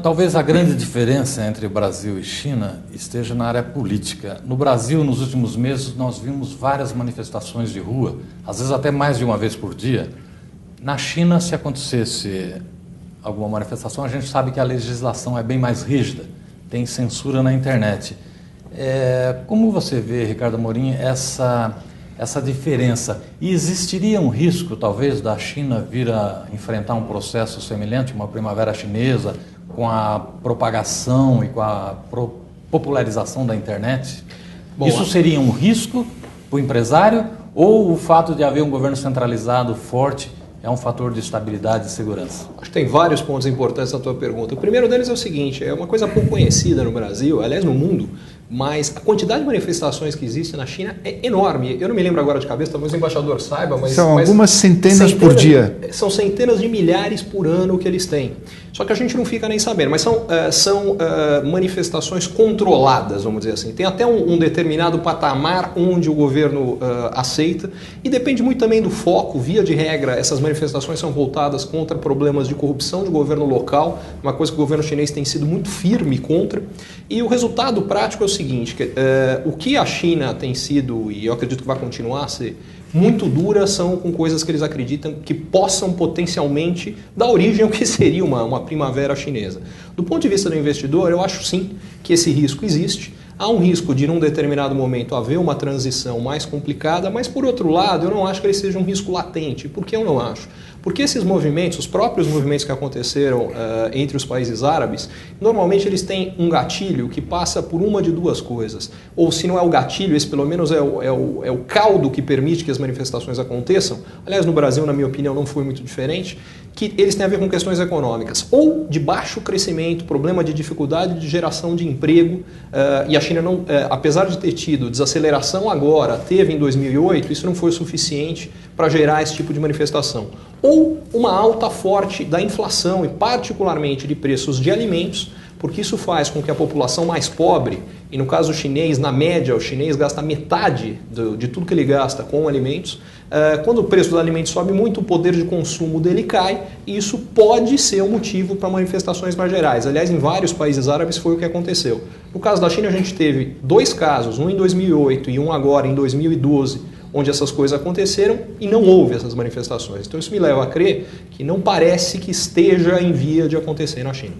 Talvez a grande diferença entre Brasil e China esteja na área política. No Brasil, nos últimos meses, nós vimos várias manifestações de rua, às vezes até mais de uma vez por dia. Na China, se acontecesse alguma manifestação, a gente sabe que a legislação é bem mais rígida, tem censura na internet. Como você vê, Ricardo Amorim, essa diferença? E existiria um risco, talvez, da China vir a enfrentar um processo semelhante, uma primavera chinesa, com a propagação e com a popularização da internet? Bom, isso seria um risco para o empresário ou o fato de haver um governo centralizado forte é um fator de estabilidade e segurança? Acho que tem vários pontos importantes na tua pergunta. O primeiro deles é o seguinte, é uma coisa pouco conhecida no Brasil, aliás no mundo, mas a quantidade de manifestações que existe na China é enorme. Eu não me lembro agora de cabeça, talvez o embaixador saiba, mas... São algumas centenas por dia. São centenas de milhares por ano que eles têm. Só que a gente não fica nem sabendo, mas são manifestações controladas, vamos dizer assim. Tem até um determinado patamar onde o governo aceita e depende muito também do foco. Via de regra, essas manifestações são voltadas contra problemas de corrupção de governo local, uma coisa que o governo chinês tem sido muito firme contra. E o resultado prático é o seguinte, o que a China tem sido, e eu acredito que vai continuar a ser, muito duras são com coisas que eles acreditam que possam potencialmente dar origem ao que seria uma primavera chinesa. Do ponto de vista do investidor, eu acho sim que esse risco existe. Há um risco de, num determinado momento, haver uma transição mais complicada, mas, por outro lado, eu não acho que ele seja um risco latente. Por que eu não acho? Porque esses movimentos, os próprios movimentos que aconteceram entre os países árabes, normalmente eles têm um gatilho que passa por uma de duas coisas. Ou, se não é o gatilho, esse pelo menos é o caldo que permite que as manifestações aconteçam. Aliás, no Brasil, na minha opinião, não foi muito diferente. Que eles têm a ver com questões econômicas, ou de baixo crescimento, problema de dificuldade de geração de emprego, e a China, não, apesar de ter tido desaceleração agora, teve em 2008, isso não foi o suficiente para gerar esse tipo de manifestação. Ou uma alta forte da inflação, e particularmente de preços de alimentos, porque isso faz com que a população mais pobre, e no caso chinês, na média, o chinês gasta metade de tudo que ele gasta com alimentos. Quando o preço dos alimentos sobe muito, o poder de consumo dele cai, e isso pode ser um motivo para manifestações mais gerais. Aliás, em vários países árabes foi o que aconteceu. No caso da China, a gente teve dois casos, um em 2008 e um agora em 2012, onde essas coisas aconteceram e não houve essas manifestações. Então isso me leva a crer que não parece que esteja em via de acontecer na China.